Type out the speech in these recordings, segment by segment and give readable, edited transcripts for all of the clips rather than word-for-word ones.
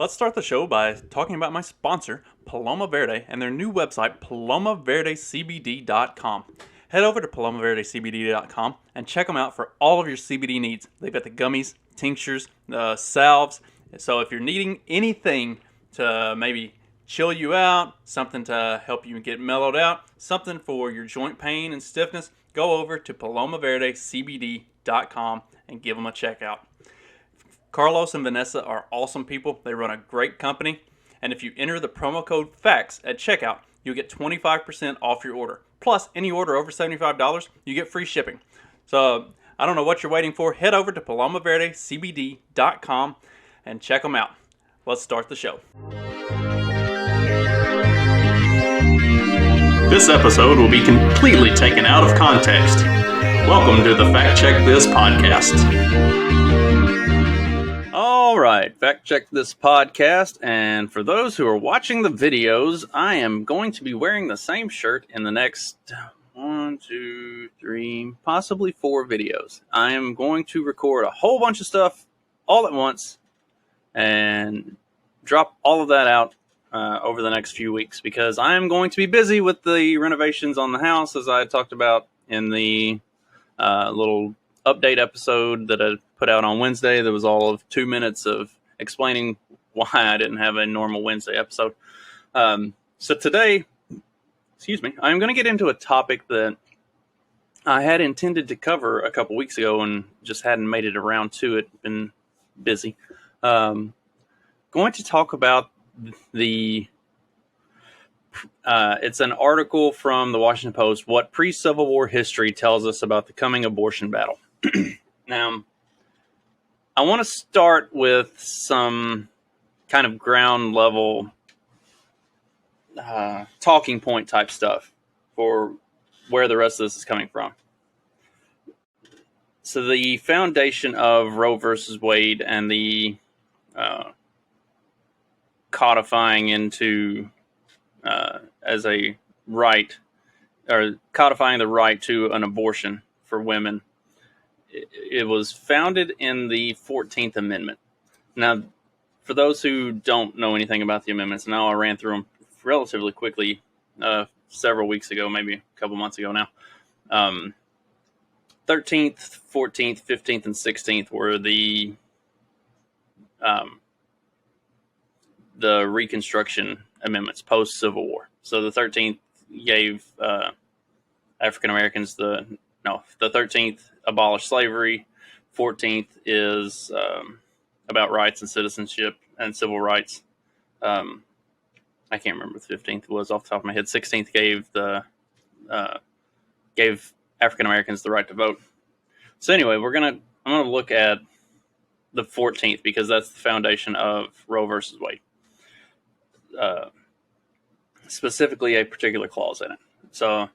Let's start the show by talking about my sponsor, Paloma Verde, and their new website, palomaverdecbd.com. Head over to palomaverdecbd.com and check them out for all of your CBD needs. They've got the gummies, tinctures, salves. So if you're needing anything to maybe chill you out, something to help you get mellowed out, something for your joint pain and stiffness, go over to palomaverdecbd.com and give them a check out. Carlos and Vanessa are awesome people. They run a great company. And if you enter the promo code FACTS at checkout, you'll get 25% off your order. Plus, any order over $75, you get free shipping. So, I don't know what you're waiting for. Head over to palomaverdecbd.com and check them out. Let's start the show. This episode will be completely taken out of context. Welcome to the Fact Check This podcast. All right, Fact Check This podcast, and for those who are watching the videos, I am going to be wearing the same shirt in the next 1, 2, 3, possibly 4 videos. I am going to record a whole bunch of stuff all at once and drop all of that out over the next few weeks because I am going to be busy with the renovations on the house, as I talked about in the little update episode that I put out on Wednesday. There was all of 2 minutes of explaining why I didn't have a normal Wednesday episode. So today, I'm going to get into a topic that I had intended to cover a couple weeks ago and just hadn't made it around to it. Been busy. Going to talk about it's an article from the Washington Post, what pre-Civil War history tells us about the coming abortion battle. Now, I want to start with some kind of ground level talking point type stuff for where the rest of this is coming from. So the foundation of Roe versus Wade and the codifying into as a right, or codifying the right to an abortion for women, it was founded in the 14th Amendment. Now, for those who don't know anything about the amendments, now I ran through them relatively quickly several weeks ago, maybe a couple months ago now. 13th, 14th, 15th, and 16th were the Reconstruction Amendments post-Civil War. So the 13th gave African Americans the 13th abolished slavery. 14th is about rights and citizenship and civil rights. I can't remember what the 15th was off the top of my head. 16th gave African Americans the right to vote. So anyway, I'm gonna look at the 14th because that's the foundation of Roe versus Wade. Specifically, a particular clause in it. So,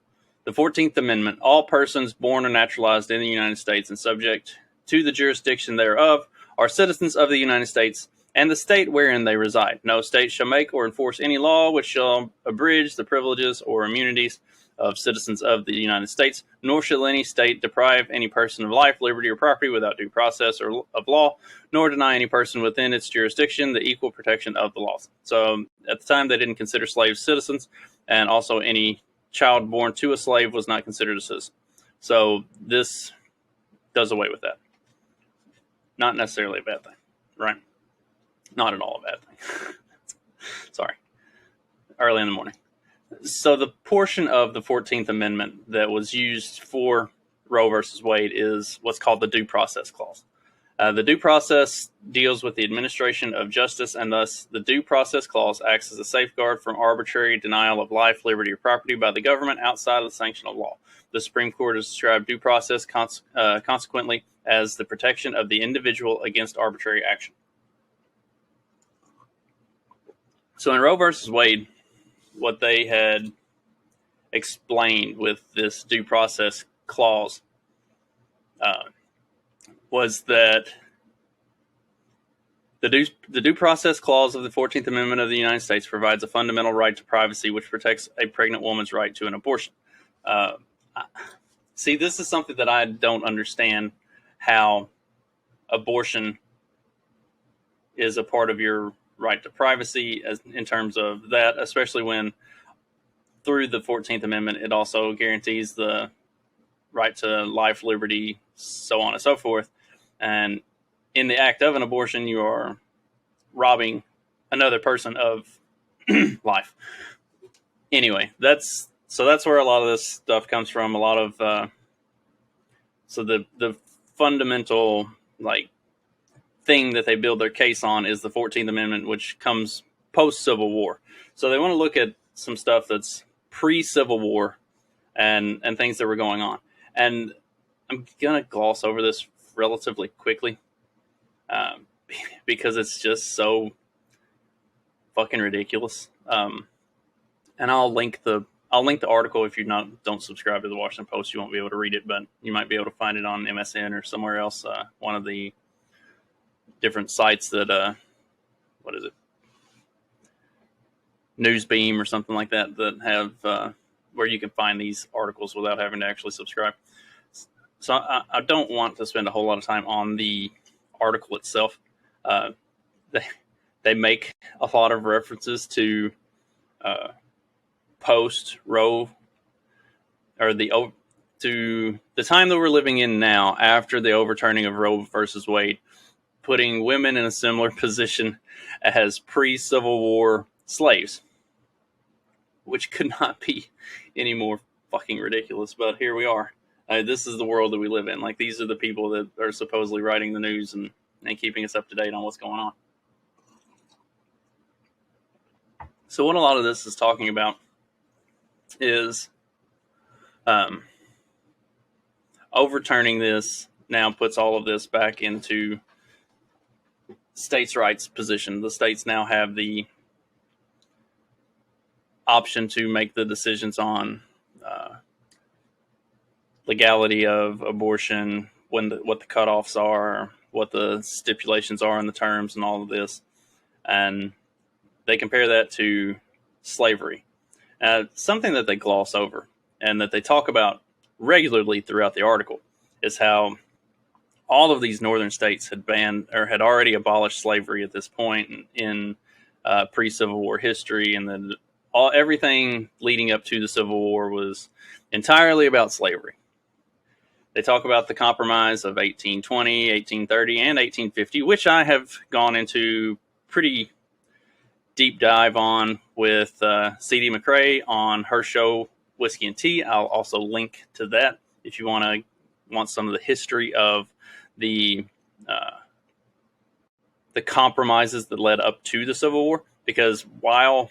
the 14th Amendment: all persons born or naturalized in the United States and subject to the jurisdiction thereof are citizens of the United States and the state wherein they reside. No state shall make or enforce any law which shall abridge the privileges or immunities of citizens of the United States, nor shall any state deprive any person of life, liberty, or property without due process or of law, nor deny any person within its jurisdiction the equal protection of the laws. So at the time, they didn't consider slaves citizens, and also any child born to a slave was not considered a citizen. So this does away with that. Not necessarily a bad thing, right? Not at all a bad thing. Sorry. Early in the morning. So the portion of the 14th Amendment that was used for Roe versus Wade is what's called the Due Process Clause. The due process deals with the administration of justice, and thus the Due Process Clause acts as a safeguard from arbitrary denial of life, liberty, or property by the government outside of the sanction of law. The Supreme Court has described due process consequently as the protection of the individual against arbitrary action. So in Roe versus Wade, what they had explained with this due process clause was that the due process clause of the 14th Amendment of the United States provides a fundamental right to privacy which protects a pregnant woman's right to an abortion. See, this is something that I don't understand, how abortion is a part of your right to privacy as in terms of that, especially when through the 14th Amendment, it also guarantees the right to life, liberty, so on and so forth. And in the act of an abortion, you are robbing another person of life. Anyway, that's where a lot of this stuff comes from. A lot of so the fundamental like thing that they build their case on is the 14th Amendment, which comes post Civil War. So they want to look at some stuff that's pre Civil War and things that were going on. And I'm gonna gloss over this relatively quickly because it's just so fucking ridiculous. And I'll link the article. If you don't subscribe to the Washington Post, you won't be able to read it, but you might be able to find it on MSN or somewhere else. One of the different sites that what is it, Newsbeam or something like that have where you can find these articles without having to actually subscribe. So I don't want to spend a whole lot of time on the article itself. They make a lot of references to post Roe, or to the time that we're living in now after the overturning of Roe versus Wade, putting women in a similar position as pre-Civil War slaves, which could not be any more fucking ridiculous. But here we are. This is the world that we live in. Like, these are the people that are supposedly writing the news and keeping us up to date on what's going on. So what a lot of this is talking about is overturning this now puts all of this back into states' rights position. The states now have the option to make the decisions on legality of abortion, what the cutoffs are, what the stipulations are in the terms, and all of this. And they compare that to slavery. Something that they gloss over and that they talk about regularly throughout the article is how all of these northern states had banned or had already abolished slavery at this point in pre-Civil War history, and then everything leading up to the Civil War was entirely about slavery. They talk about the Compromise of 1820, 1830, and 1850, which I have gone into pretty deep dive on with C.D. McCrae on her show Whiskey and Tea. I'll also link to that if you want some of the history of the compromises that led up to the Civil War. Because while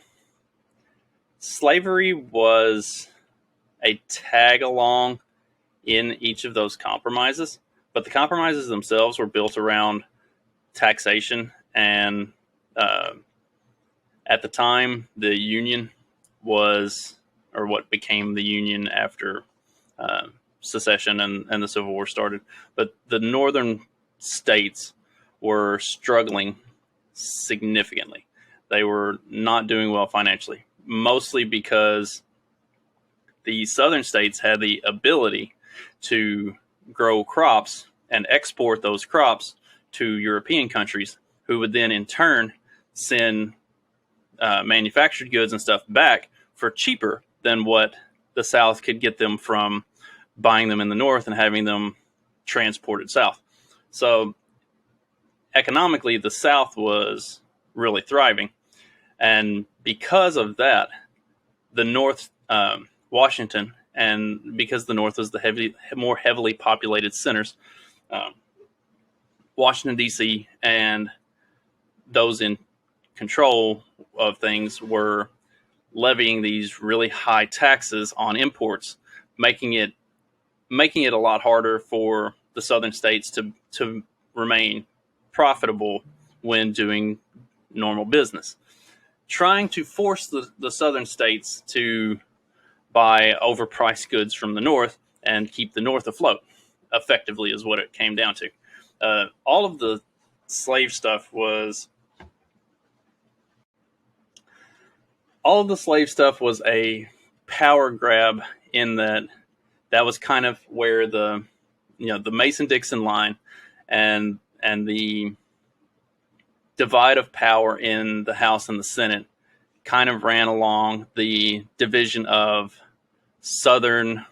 slavery was a tag along in each of those compromises, but the compromises themselves were built around taxation. And at the time, the Union was, or what became the Union after secession and the Civil War started, but the northern states were struggling significantly. They were not doing well financially, mostly because the southern states had the ability to grow crops and export those crops to European countries, who would then in turn send manufactured goods and stuff back for cheaper than what the South could get them from buying them in the North and having them transported south. So economically, the South was really thriving. And because of that, the North, Washington, and because the North was the more heavily populated centers, Washington, D.C., and those in control of things were levying these really high taxes on imports, making it a lot harder for the southern states to remain profitable when doing normal business. Trying to force the southern states to buy overpriced goods from the North and keep the North afloat, effectively, is what it came down to. All of the slave stuff was a power grab, in that was kind of where the Mason-Dixon line and the divide of power in the House and the Senate kind of ran along the division of southern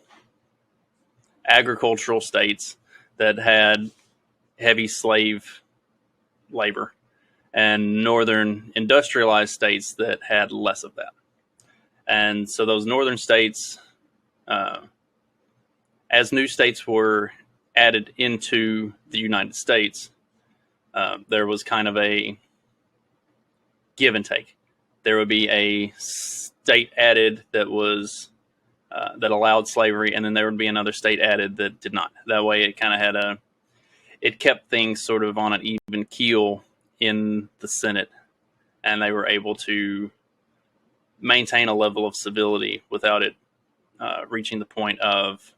agricultural states that had heavy slave labor and northern industrialized states that had less of that. And so those northern states, as new states were added into the United States, there was kind of a give and take. There would be a state added that was that allowed slavery, and then there would be another state added that did not. That way, it kind of had it kept things sort of on an even keel in the Senate, and they were able to maintain a level of civility without it reaching the point of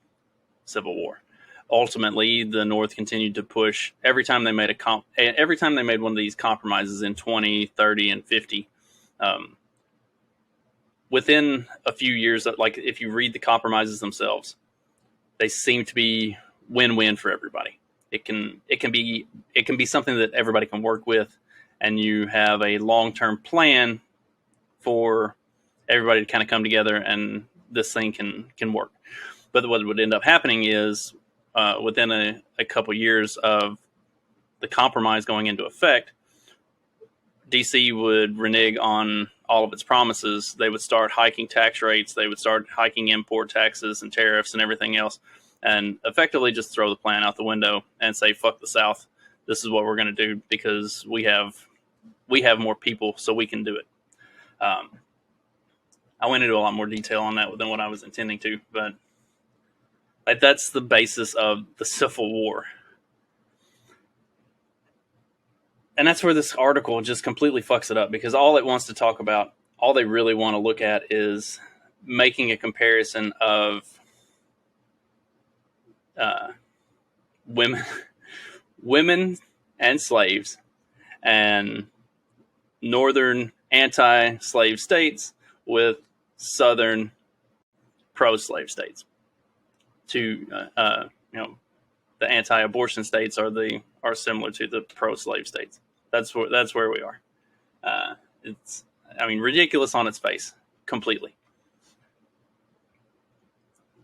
civil war. Ultimately, the North continued to push every time they made every time they made one of these compromises in 20, 30, and 50. Within a few years, like if you read the compromises themselves, they seem to be win-win for everybody. It can be something that everybody can work with, and you have a long-term plan for everybody to kind of come together, and this thing can work. But what would end up happening is within a couple years of the compromise going into effect, DC would renege on all of its promises. They would start hiking tax rates. They would start hiking import taxes and tariffs and everything else, and effectively just throw the plan out the window and say, fuck the South. This is what we're going to do because we have more people, so we can do it. I went into a lot more detail on that than what I was intending to, but like that's the basis of the Civil War. And that's where this article just completely fucks it up, because all it wants to talk about, all they really want to look at is making a comparison of women and slaves and northern anti-slave states with southern pro-slave states. The anti-abortion states are similar to the pro-slave states. That's where we are. It's ridiculous on its face, completely.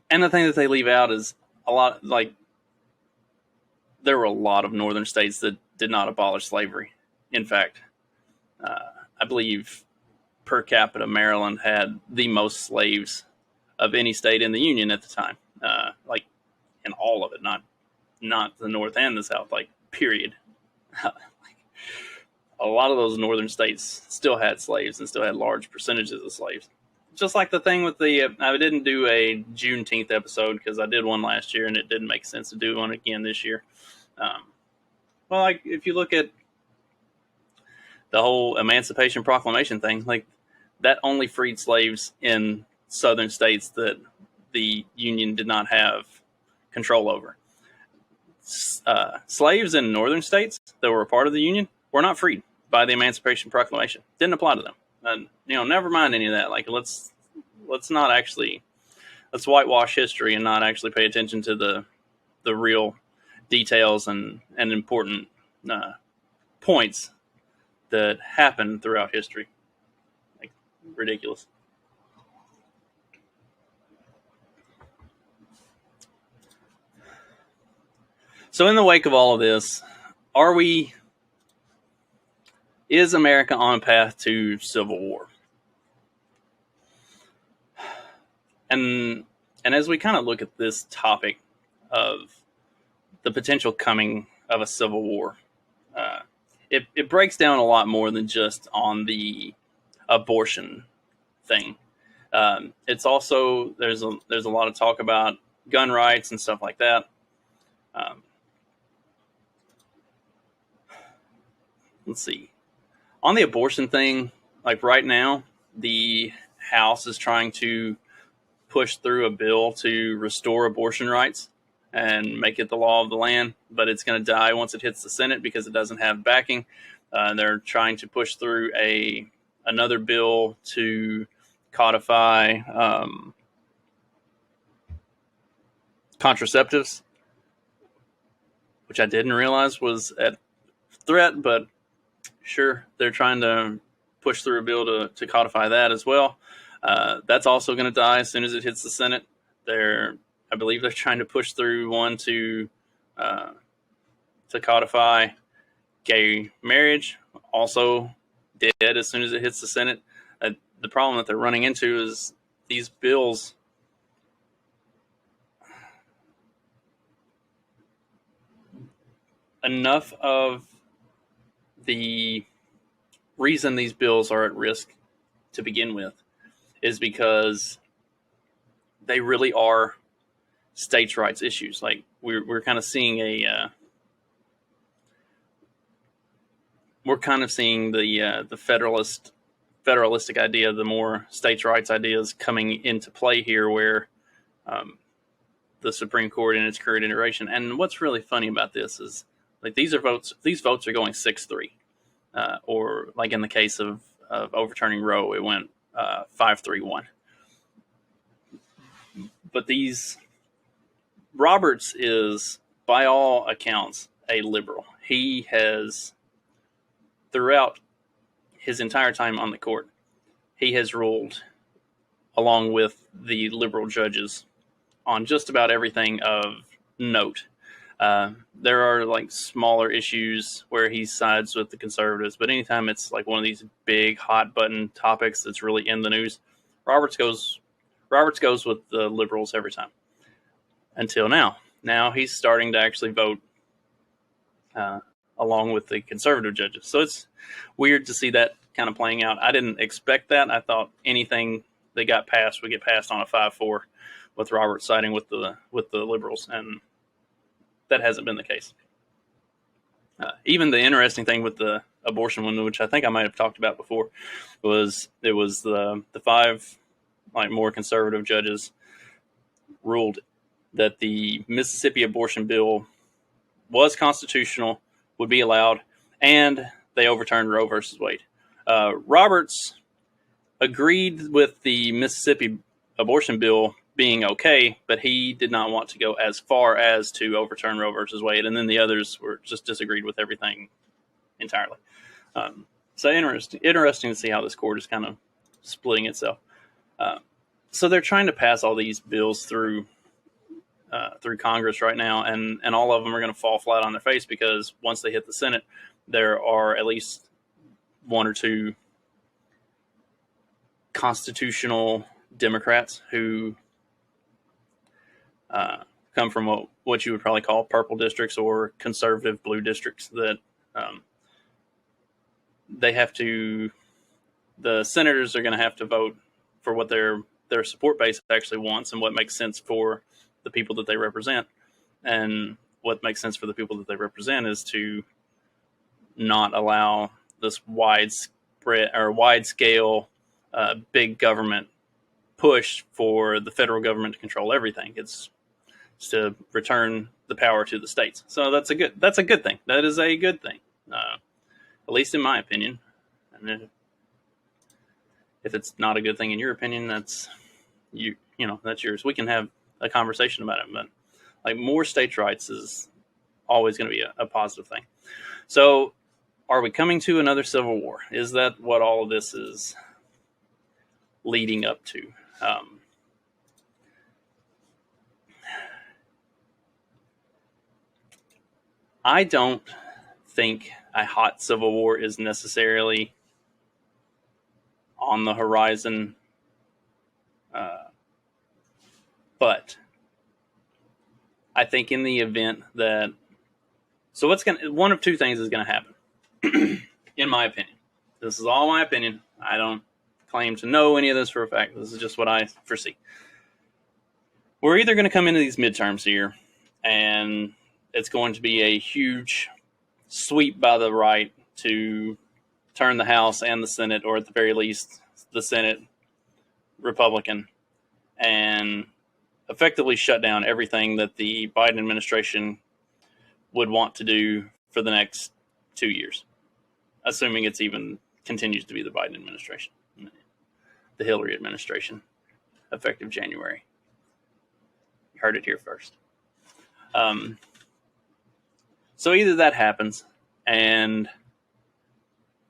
And the thing that they leave out is there were a lot of northern states that did not abolish slavery. In fact, I believe per capita Maryland had the most slaves of any state in the Union at the time. In all of it, not the North and the South, period. A lot of those northern states still had slaves and still had large percentages of slaves. Just like the thing with I didn't do a Juneteenth episode because I did one last year and it didn't make sense to do one again this year. If you look at the whole Emancipation Proclamation thing, that only freed slaves in southern states that the Union did not have control over. Slaves in northern states that were a part of the Union were not freed by the Emancipation Proclamation. Didn't apply to them. And never mind any of that. Let's whitewash history and not actually pay attention to the real details and important points that happened throughout history. Ridiculous. So in the wake of all of this, is America on a path to civil war? And as we kind of look at this topic of the potential coming of a civil war, it breaks down a lot more than just on the abortion thing. It's also there's a lot of talk about gun rights and stuff like that. Let's see. On the abortion thing, right now, the House is trying to push through a bill to restore abortion rights and make it the law of the land, but it's going to die once it hits the Senate because it doesn't have backing. They're trying to push through another bill to codify contraceptives, which I didn't realize was at threat, but sure, they're trying to push through a bill to codify that as well. That's also going to die as soon as it hits the Senate. I believe they're trying to push through one to codify gay marriage, also dead as soon as it hits the Senate. The problem that they're running into is these bills, enough of the reason these bills are at risk to begin with is because they really are states' rights issues. Like we're kind of seeing the federalistic idea, the more states' rights ideas coming into play here, where the Supreme Court in its current iteration. And what's really funny about this is, like, these votes are going 6-3, or like in the case of overturning Roe, it went 5-3-1. But Roberts is, by all accounts, a liberal. He has, throughout his entire time on the court, he has ruled along with the liberal judges on just about everything of note. There are like smaller issues where he sides with the conservatives, but anytime it's like one of these big hot button topics that's really in the news, Roberts goes with the liberals every time. Until now. Now he's starting to actually vote along with the conservative judges. So it's weird to see that kind of playing out. I didn't expect that. I thought anything that got passed would get passed on a 5-4 with Roberts siding with the liberals, and that hasn't been the case. Even the interesting thing with the abortion one, which I think I might have talked about before, was the 5 like more conservative judges ruled that the Mississippi abortion bill was constitutional, would be allowed, and they overturned Roe versus Wade. Roberts agreed with the Mississippi abortion bill being okay, but he did not want to go as far as to overturn Roe versus Wade, and then the others were just disagreed with everything entirely. So interesting to see how this court is kind of splitting itself. So they're trying to pass all these bills through Congress right now, and all of them are going to fall flat on their face because once they hit the Senate, there are at least 1 or 2 constitutional Democrats who come from what you would probably call purple districts or conservative blue districts that the senators are going to have to vote for what their support base actually wants and what makes sense for the people that they represent. And what makes sense for the people that they represent is to not allow this wide scale big government push for the federal government to control everything. It's to return the power to the states. So that's a good thing. That is a good thing, at least in my opinion. And if it's not a good thing in your opinion, that's that's yours. We can have a conversation about it, but like more states' rights is always going to be a positive thing. So, are we coming to another civil war? Is that what all of this is leading up to? I don't think a hot civil war is necessarily on the horizon, but I think in the event that, so one of 2 things is going to happen, in my opinion. This is all my opinion. I don't claim to know any of this for a fact. This is just what I foresee. We're either going to come into these midterms here, and it's going to be a huge sweep by the right to turn the House and the Senate, or at the very least, the Senate Republican, and effectively shut down everything that the Biden administration would want to do for the next 2 years, assuming it's even continues to be the Biden administration, the Hillary administration, effective January. You heard it here first. So either that happens, and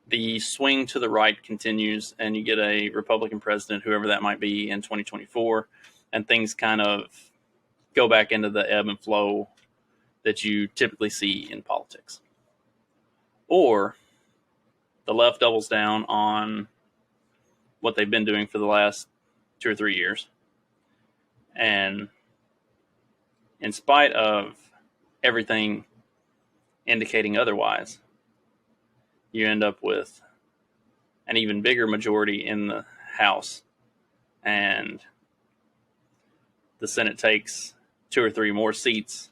the swing to the right continues, and you get a Republican president, whoever that might be, in 2024, and things kind of go back into the ebb and flow that you typically see in politics. Or the left doubles down on what they've been doing for the last 2 or 3 years. And in spite of everything indicating otherwise, you end up with an even bigger majority in the House, and the Senate takes 2 or 3 more seats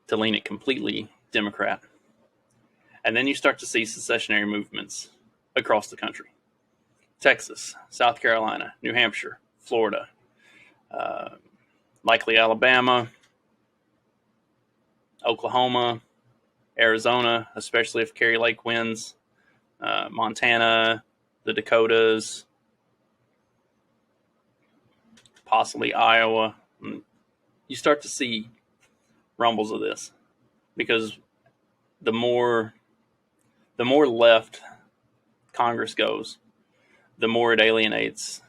to lean it completely Democrat. And then you start to see secessionary movements across the country. Texas, South Carolina, New Hampshire, Florida, likely Alabama, Oklahoma, Arizona, especially if Kari Lake wins, Montana, the Dakotas, possibly Iowa. You start to see rumbles of this, because the more left Congress goes, the more it alienates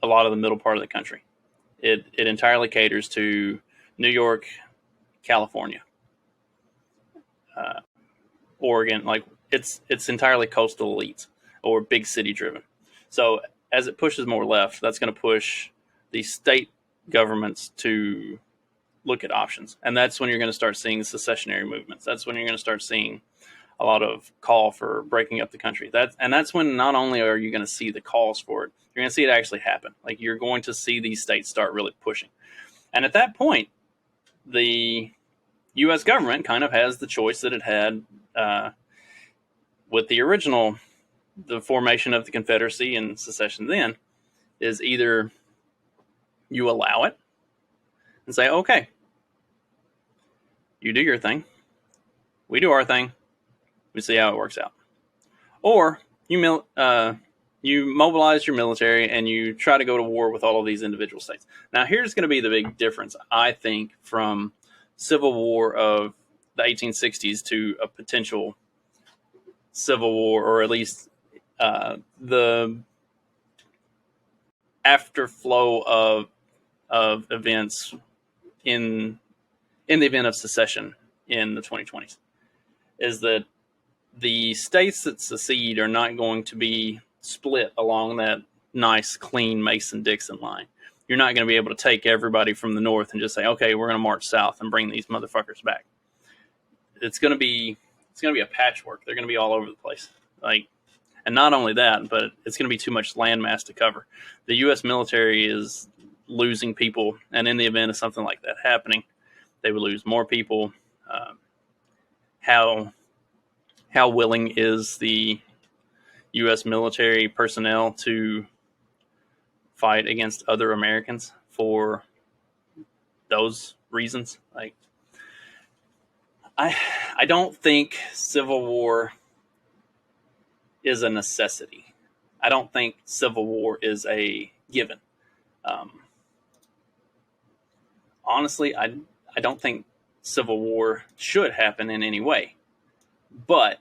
a lot of the middle part of the country. It entirely caters to New York, California, Oregon. Like it's entirely coastal elites or big city driven. So as it pushes more left, that's going to push the state governments to look at options. And that's when you're going to start seeing secessionary movements. That's when you're going to start seeing a lot of call for breaking up the country. That's when not only are you going to see the calls for it, you're going to see it actually happen. Like you're going to see these states start really pushing. And at that point, the U.S. government kind of has the choice that it had with the formation of the Confederacy and secession then, is either you allow it and say, okay, you do your thing, we do our thing, we see how it works out. Or you mobilize your military and you try to go to war with all of these individual states. Now, here's going to be the big difference, I think, from Civil War of the 1860s to a potential Civil War, or at least the afterflow of events in the event of secession in the 2020s, is that the states that secede are not going to be split along that nice, clean Mason-Dixon line. You're not going to be able to take everybody from the north and just say, okay, we're going to march south and bring these motherfuckers back. It's going to be a patchwork. They're going to be all over the place. And not only that, but it's going to be too much landmass to cover. The U.S. military is losing people, and in the event of something like that happening, they would lose more people. How willing is the U.S. military personnel to fight against other Americans for those reasons? I don't think Civil War is a necessity. I don't think Civil War is a given. Honestly, I don't think Civil War should happen in any way. But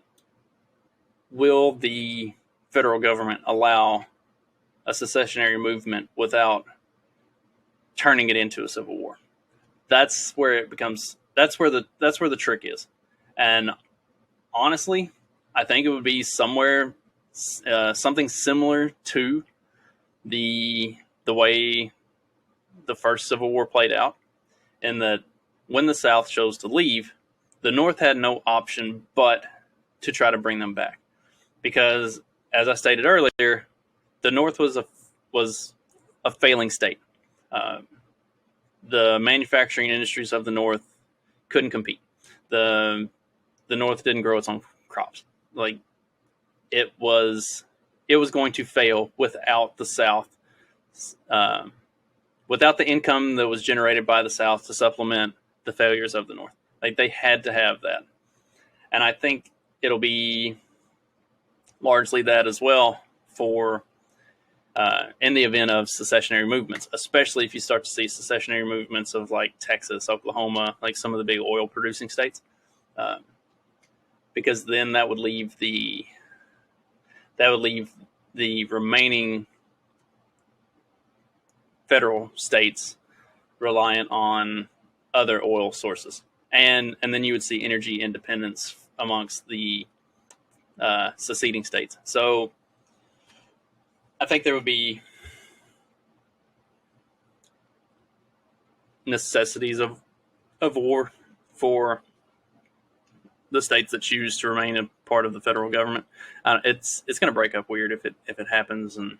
will the federal government allow a secessionary movement without turning it into a civil war? That's where it becomes. That's where the trick is. And honestly, I think it would be something similar to the way the first Civil War played out, in that when the South chose to leave, the North had no option but to try to bring them back. Because, as I stated earlier, the North was a failing state. The manufacturing industries of the North couldn't compete. The North didn't grow its own crops. It was going to fail without the South, without the income that was generated by the South to supplement the failures of the North. They had to have that. And I think it'll be largely that as well for in the event of secessionary movements, especially if you start to see secessionary movements of like Texas, Oklahoma, like some of the big oil producing states. because then that would leave the remaining federal states reliant on other oil sources, and then you would see energy independence amongst the seceding states. So I think there would be necessities of war for the states that choose to remain a part of the federal government. It's going to break up weird if it happens, and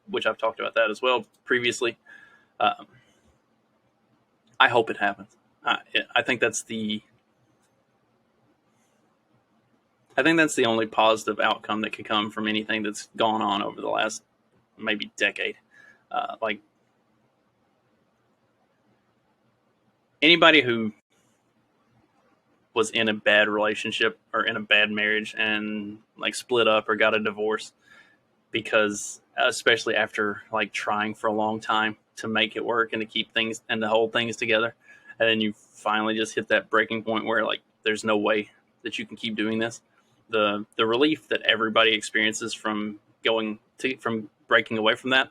which I've talked about that as well previously. I hope it happens. I think that's the only positive outcome that could come from anything that's gone on over the last maybe decade. Like anybody who was in a bad relationship or in a bad marriage and like split up or got a divorce, because especially after like trying for a long time to make it work and to keep things and to hold things together, and then you finally just hit that breaking point where like there's no way that you can keep doing this. The relief that everybody experiences from breaking away from that,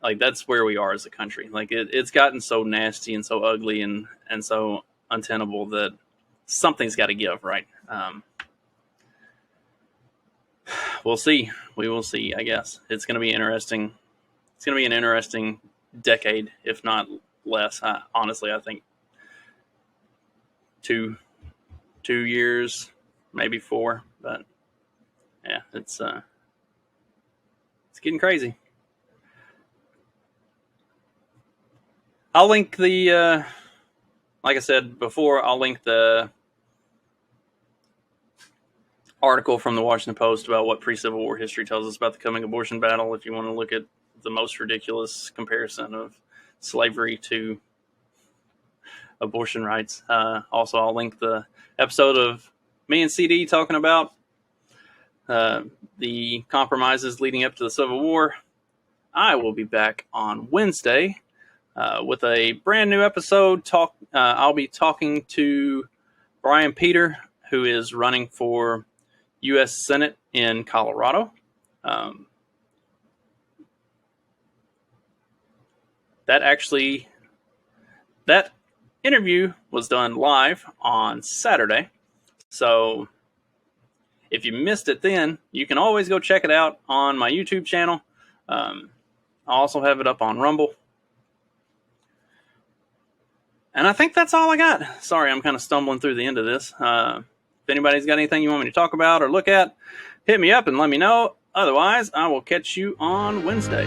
like that's where we are as a country. Like it's gotten so nasty and so ugly and so untenable that something's got to give, right? We'll see. We will see, I guess. It's going to be interesting. It's going to be an interesting decade, if not less. Honestly, I think 2 years, maybe 4. But yeah, it's getting crazy. I'll link the, like I said before, I'll link the article from the Washington Post about what pre-Civil War history tells us about the coming abortion battle, if you want to look at the most ridiculous comparison of slavery to abortion rights. Also, I'll link the episode of me and CD talking about the compromises leading up to the Civil War. I will be back on Wednesday with a brand new episode. I'll be talking to Brian Peter, who is running for U.S. Senate in Colorado. That interview was done live on Saturday. So if you missed it then, you can always go check it out on my YouTube channel. I also have it up on Rumble. And I think that's all I got. Sorry, I'm kind of stumbling through the end of this. If anybody's got anything you want me to talk about or look at, hit me up and let me know. Otherwise, I will catch you on Wednesday.